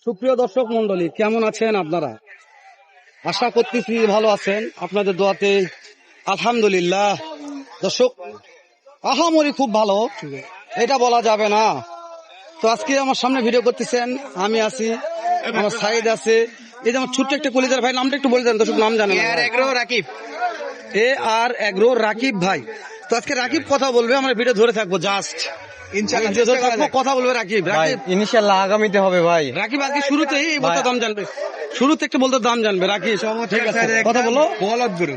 সুপ্রিয় দর্শক মন্ডলী, কেমন আছেন আপনারা? আশা করতেছি ভালো আছেন, আপনাদের দোয়াতে আলহামদুলিল্লাহ। দর্শক, আহামরি খুব ভালো এটা বলা যাবে না। তো আজকে আমার সামনে ভিডিও করতেছেন, আমি আছি, আমার সাইদ আছে, এই যে আমার ছোট্ট একটা কলিজার ভাই, নামটা একটু বলে দেন, দর্শক নাম জানেন? রাকিব। AR এগ্রো রাকিব ভাই। তো আজকে রাকিব কথা বলবে, আমরা ভিডিও ধরে থাকবো জাস্ট কথা বলবে রাকিব। ইনশাআল্লাহ আগামীতে হবে ভাই। রাকিব আজকে শুরুতেই এই বলতে দাম জানবে, শুরুতে একটা বলতে দাম জানবে রাকিব। ঠিক আছে, কথা বলো। বলদ গুরু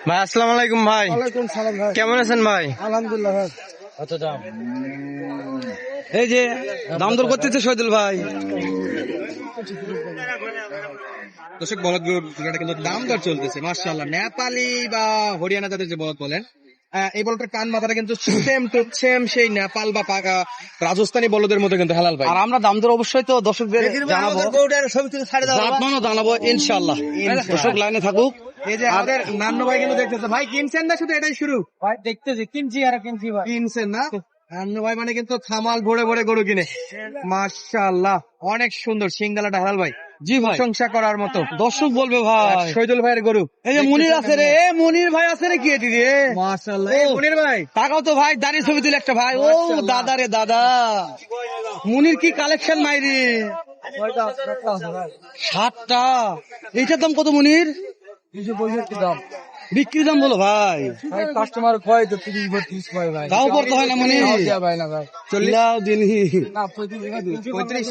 ভাই, আসসালামু আলাইকুম ভাই। ওয়ালাইকুম সালাম ভাই, কেমন আছেন ভাই? আলহামদুলিল্লাহ ভাই। এই যে দাম দর করতেছে শহীদুল ভাই। দর্শক, বলদ গুরুর কিন্তু দাম দর চলতেছে মাশাআল্লাহ। নেপালি বা হরিয়ানা জাতের যে বলদ বলেন, এই বলটার কান মাথাটা কিন্তু সেম টু সেম সেই নেপাল বা রাজস্থানী বলদের মতো কিন্তু হালাল ভাই। আর আমরা দাম দর অবশ্যই তো দর্শকদের জানাবো, জানাবো ইনশাআল্লাহ। দর্শক লাইনে থাকুক। এই যে আমাদের নান্নু ভাই কিন্তু দেখতেছে ভাই, কিনছেন না শুধু এটাই শুরু? ভাই দেখতেছি, কিনছি আর কিনছি ভাই। কিনছেন না? নান্নু ভাই মানে কিন্তু থামাল ভরে ভরে গরু কিনে। মাশাআল্লাহ, অনেক সুন্দর সিংগালাটা হালাল ভাই। জি ভাই, প্রশংসা করার মতো। দর্শক বলবে ভাই। শহীদুল ভাইয়ের গরু। এই যে মনির আছে রে, মনির ভাই আছে রে, কি এটি রে? মাশাআল্লাহ, এই মনির ভাই তাকাও তো ভাই, দাঁড়িয়ে ছবি তুলে একটা ভাই। ও দাদা রে দাদা, মনির কি কালেকশন মাইরি। 7টা। এইটার দাম কত মনির? 265 দাম। বিক্রির দাম বলো ভাই। কাস্টমার কয় তো 30-32 কয় ভাই। তাও পড়তে হয় না মনির? ভাই না ভাই, 40 দিনই। না 35।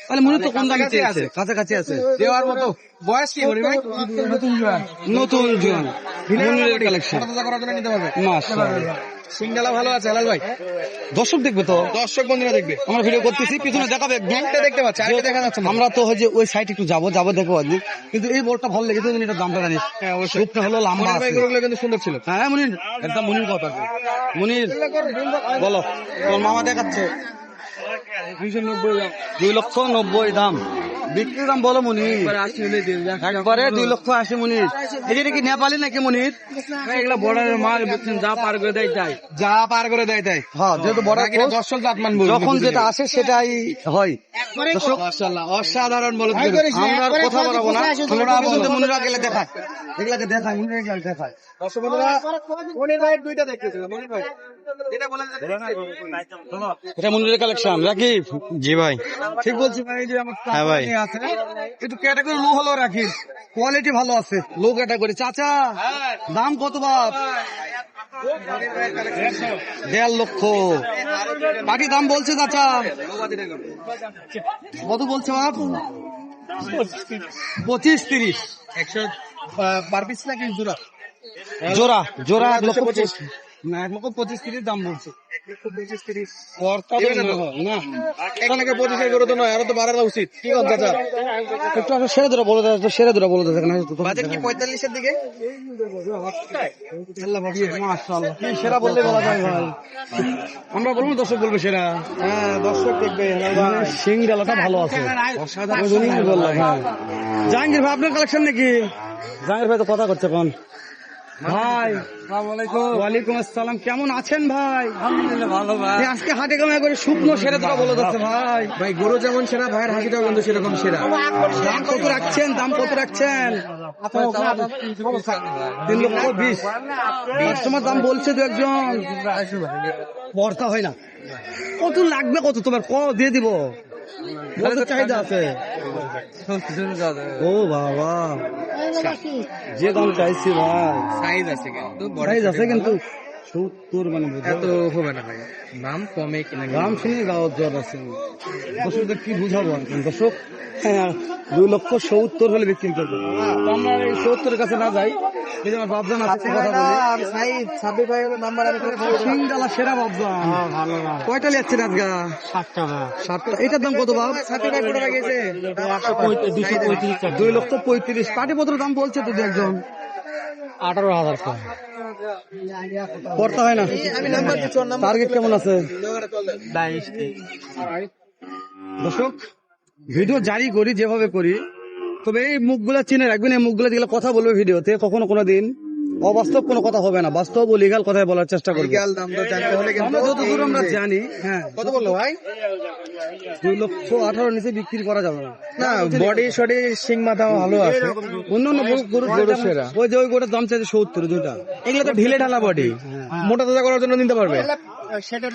তাহলে মনির তো কম দামে চেয়েছে, কাছাকাছি আছে দেওয়ার মতো। বয়স কি মনির ভাই? নতুন জোয়ান। নতুন জন মনিরের কালেকশন। করার জন্য নিতে পারবে। মাশাআল্লাহ, সিংগালা ভালো আছে হালাল ভাই। দর্শক দেখবে তো, দর্শক বন্ধুরা দেখবে। আমরা ভিডিও করতেছি, পিছনে দেখাবে একটা দেখতে পাচ্ছি, আরেকটা দেখা যাচ্ছে না। আমরা তো হচ্ছে ওই সাইড একটু যাবো দেখবো আজকে। কিন্তু এই বলটা ভালো লেগেছে, এটার দামটা জানিস? হ্যাঁ অবশ্যই। রূপটা হলো লম্বা মনির ভাই আছে। গরুগুলো কিন্তু সুন্দর ছিল। হ্যাঁ মনির, একদম মনির কথা। মনির বলো, তোমার মামা দেখাচ্ছে 2,90,000 দাম। বিক্রির দাম বলো মনির? একবারে 2,80,000 মনির। এটা কি নেপালি নাকি মনির? এগুলা বর্ডারের মাল, বুঝছেন, যা পার করে দেয় তাই। যা পার করে দেয় তাই। হ্যাঁ, যেহেতু বড় দর্শক জাতমান যখন যেটা আসে সেটাই হয়। দর্শক, মাশাআল্লাহ, অসাধারণ বলদ। আমরা আর কথা বলবো না, মনিরা গেলে দেখায়, এগুলাকে দেখায়, মনিরা গেলে দেখায়। দর্শক বন্ধুরা, মনির ভাই দুইটা দেখতেছে। মনির ভাই এটা বলেন যে এটা মনিরের কালেকশন রাকিব। জি ভাই, ঠিক বলছি ভাই। যে আমার হ্যাঁ ভাই, আছে একটু ক্যাটাগরি লো হলো রাকিব, কোয়ালিটি ভালো আছে, লো ক্যাটাগরি। চাচা দাম কত বাপ? 1.5 লক্ষ। পাটি দাম বলছে চাচা কত বলছে বাপ? 25-30। 100 পার পিস নাকি জোড়া? জোড়া জোড়া 1,25,000 না, 1,25,000 দাম বলছে। না এখানে 25 করে তো নয়, আরো তো বাড়ানো উচিত। কি কথা চাচা? একটু সেরে ধরে বলে দেয়, সেরে ধরে বলে দেয়। বাজেট কি 45 এর দিকে? মাশাআল্লাহ, কি সেরা বললে বলা যায় ভাই। আমরা বলবো, দর্শক বলবে সেরা। হ্যাঁ, দর্শক দেখবে। সিংডালাটা ভালো আছে, বললাম ভাই। জাহাঙ্গীর ভাই আপনার কালেকশন নাকি? জাহাঙ্গীর ভাই তো কথা করছে কোন ভাই? ওয়ালাইকুম আসসালাম, কেমন আছেন ভাই? আলহামদুলিল্লাহ ভালো ভাই। আজকে হাটে কামাই করে শুকনো সেরে তোরা বলে যাচ্ছে ভাই। ভাই গরু যেমন সেরা, ভাইয়ের হাসিটাও কিন্তু সেরকম সেরা। দাম কত রাখছেন? দাম কত রাখছেন? 3,20,000। কাস্টমার দাম বলছে তো একজন, পড়তা হয় না। কত লাগবে, কত তোমার দিয়ে দিব? চাহিদা আছে। ও বাবা, যে দাম চাইছি ভাই, সাইজ আছে কিন্তু, সাইজ আছে কিন্তু 70 মানে এত হবে না ভাই। দাম কমে কিনা দাম শুনে গাওয়ার জ্বর আছে। দর্শকদের কি বুঝাবো আর? দর্শক, 2,70,000 হলে বিক্রি করবো। তো আমরা এই 70-এর কাছে না যাই। এই যে আমার বাবজান আছে, কথা বলি। সিংডালা সেরা বাবজান। কয়টা লিখছেন আজকে? 7টা। এটার দাম কত বাব? 2,35,000। পাটিপত্র দাম বলছে তো একজন 18,000 করতে হয় না। টার্গেট কেমন আছে? দর্শক, ভিডিও জারি করি যেভাবে করি, তবে এই মুখগুলা চিনে রাখবেন। এই মুখগুলা দিলে কথা বলবে ভিডিওতে, কখনো কোনো দিন অবাস্তব কোনো কথা হবে না, বাস্তব ও লিগাল কথাই বলার চেষ্টা করবো। লিগ্যাল দাম দর জানতে হলে কিন্তু আমরা যতদূর আমরা জানি, হ্যাঁ, কত বললো ভাই? 2,18,000 নিচে বিক্রি করা যাবে না। না বডি সডি সিং মাথা ভালো আছে, অন্য অন্য গরুর সেরা। ওই যে ওই গরুর দাম চাইছে 70 দুটা। এগুলো তো ঢিলে ঢালা বডি, মোটা তাজা করার জন্য নিতে পারবে, সেটের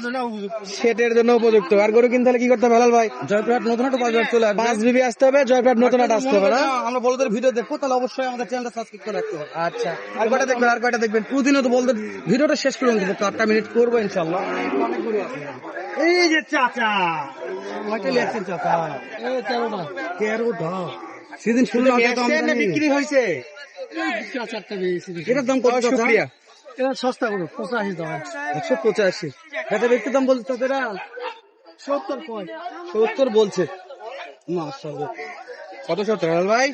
জন্য উপযুক্ত। আর গরু কিনতে হলে কি করতে হবে হেলাল ভাই? জয়পুরহাট নতুন হাট বাজার চলে আসবে। 5 বিবি আসতে হবে, জয়পুরহাট নতুন হাট আসতে হবে না? আমরা বলদের ভিডিও দেখবো, তাহলে অবশ্যই আমাদের চ্যানেলটা সাবস্ক্রাইব করে রাখতে হবে। আচ্ছা, আর কয়টা দেখবেন? আর কয়টা দেখবেন? প্রতিনিয়ত বলদের ভিডিওটা শেষ করে দেবো, 4টা মিনিট করবো ইনশাল্লাহ। এই যে চাচা, কয়টা লিখছেন চাচা? 13টা। সেদিন শুনলাম বিক্রি হয়েছে। এটার দাম কত চাচা? শুক্রিয়া। এটা সস্তা করো 85 দাম 185। এটা ব্যক্তি দাম বলছে চাচারা 70 কয় 70 বলছে। মাশাআল্লাহ, কত 70 হেলাল ভাই?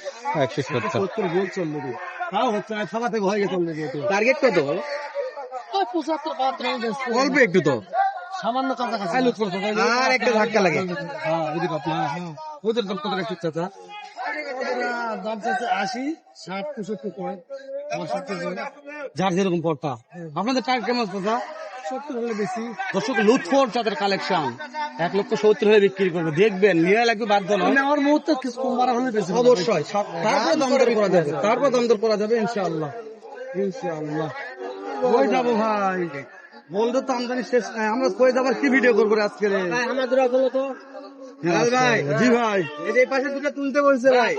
70 বলছে অলরেডি। তাও হচ্ছে না, থাবা থেকে হয়ে গেছে অলরেডি। টার্গেট কত? 75 72 অল্প একটু তো, সামান্য কাছাকাছি। আর একটা ধাক্কা লাগে। হ্যাঁ, ওদিকে আপনার, হ্যাঁ, ওদের দাম কত রাখছে চাচা? দাম চাচ্ছে 80 60 65 কয় 65 কয় যার যেরকম পড়তা। আপনাদের টার্গেট কেমন চাচা? 70 হলে বেশি। দর্শক লুৎফর চাঁদের কালেকশন 1,70,000 হলে বিক্রি করবে, দেখবেন নিয়ে লাগবে বাধ্য নয়। আমার মুহূর্তে কিছু কম বাড়া হলে বেশি। অবশ্যই তারপরে দাম দর করা যাবে, তারপর দাম দর করা যাবে ইনশাআল্লাহ। ইনশাআল্লাহ কই যাবো ভাই, বলতো তো আমদানি শেষ নাই। আমরা কই যাবার কি ভিডিও করবো রে আজকে রে? আমার দুরা হলো তো হেলাল ভাই, জি ভাই, এই যে এই পাশে দুটো তুলতে বলছে ভাই।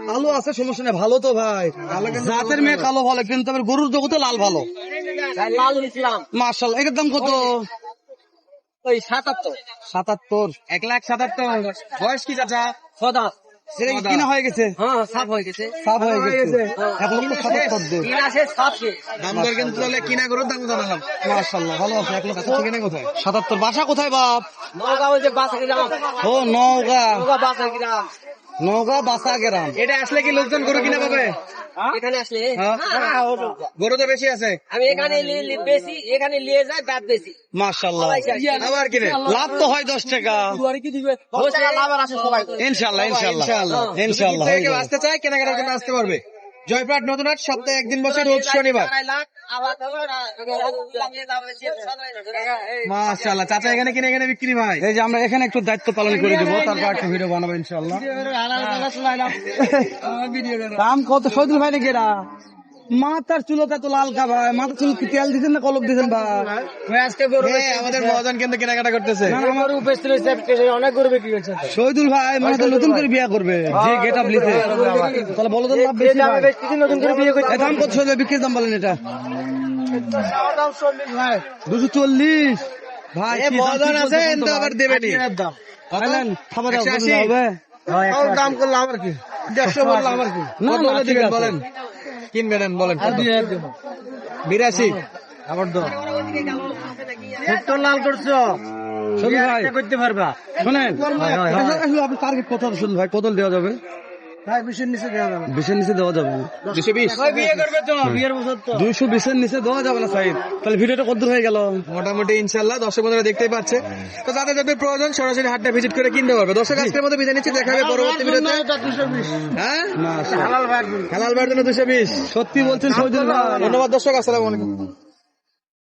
কালো আছে, সমস্যা নেই, ভালো তো ভাই। জাতের মেয়ে কালো ভালো, কিন্তু আবার গরুর জগতে লাল ভালো। লাল ইসলাম মাশাআল্লাহ, এটার দাম কত? ওই 77 77। 1,77,000। বয়স কি চাচা? সদা সেটা কি কিনা হয়ে গেছে? হ্যাঁ সাফ হয়ে গেছে। সাফ হয়ে গেছে। 1,77,000 দে। তিন আছে সাফ শেষ। দাম দর কিন্তু তাহলে কিনা গরুর দাম জানালাম। মাশাআল্লাহ, ভালো আছে। ঠিকানা কোথায়? 1,77। বাসা কোথায় বাপ? নওগাঁ ওই যে বাসা গ্রাম। ও নওগাঁ। নওগাঁ বাসা গ্রাম। নওগাঁ বাসা গ্রাম। এটা আসলে কি লোকজন গরু কিনা পাবে? এখানে আসলে হ্যাঁ। গরু তো বেশি আছে। আমি এখানে বেশি, এখানে নিয়ে যাই বাদ বেশি। মাশাআল্লাহ, আবার কিনে লাভ তো হয় 10 টাকা। কি দিবে? 10 টাকা লাভ আর আসে সবাই। ইনশাআল্লাহ ইনশাআল্লাহ ইনশাআল্লাহ। ইনশাআল্লাহ যদি কেউ আসতে চায় কেনাকাটার জন্য আসতে পারবে। জয়পুরহাট নতুন হাট সপ্তাহে একদিন বসে, রোজ শনিবার। মাশাআল্লাহ, চাচা এখানে কিনে এখানে বিক্রি ভাই। এই যে আমরা এখানে একটু দায়িত্ব পালন করে দেবো, তারপর একটা ভিডিও বানাবো ইনশাআল্লাহ। দাম কত শহীদুল ভাই নাকি এরা? মাথার চুলটা তো লাল কা ভাই, মাথার চুল কি তেল দিচ্ছেন না কলপ দিচ্ছেন ভাই? আজকে গরু হ্যাঁ, আমাদের মহাজন কিন্তু কেনাকাটা করতেছে। আমার উপস্থিত অনেক গরু বিক্রি করছে। শহীদুল ভাই মনে হয় নতুন করে বিয়ে করবে, যে গেট আপ লিতে, তাহলে বলো তো লাভ বেশি ভাই। নতুন করে বিয়ে করছে। এই দাম কত শহীদুল ভাই, বিক্রির দাম বলেন এটা? 240 ভাই। এ কি দাম মহাজন ঠিক আছে বলছেন কিন্তু তো আবার ভাই? দেবেনি। খাবেন? খাবার দাও, 180 হবে? দাম করলো আমার কি? 150 বললো আমার কি? না, কত না, হলে ঠিক দিবেন আছে। বলেন? কিনবেন বলেন? 82। আবার দাও। লাল করছো শহীদুল ভাই করতে পারবা। শোনেন, আসলে আপনার টার্গেট কত হবে শহীদুল ভাই? কত দেওয়া যাবে? ভাই 20 নিচে দেওয়া যাবে। 20 নিচে দেওয়া যাবে না। 220। বিয়ে করবে তো বিয়ের বছর তো। 220 নিচে দেওয়া যাবে না সাইদ। তাহলে ভিডিওটা কত দূর হয়ে গেল? মোটামুটি ইনশাল্লাহ দর্শক বন্ধুরা দেখতেই পাচ্ছে। তো যাদের যাদের প্রয়োজন সরাসরি হাটটা ভিজিট করে কিনতে পারবে। দর্শক আজকের মতো বিদায় নিচ্ছি, দেখা হবে পরবর্তী ভিডিওতে। এটা 220 হ্যাঁ, না হালাল ভাই। হালাল বার জন্য 220। সত্যি বলছেন শহীদুল ভাই। ধন্যবাদ দর্শক, আসসালামু আলাইকুম।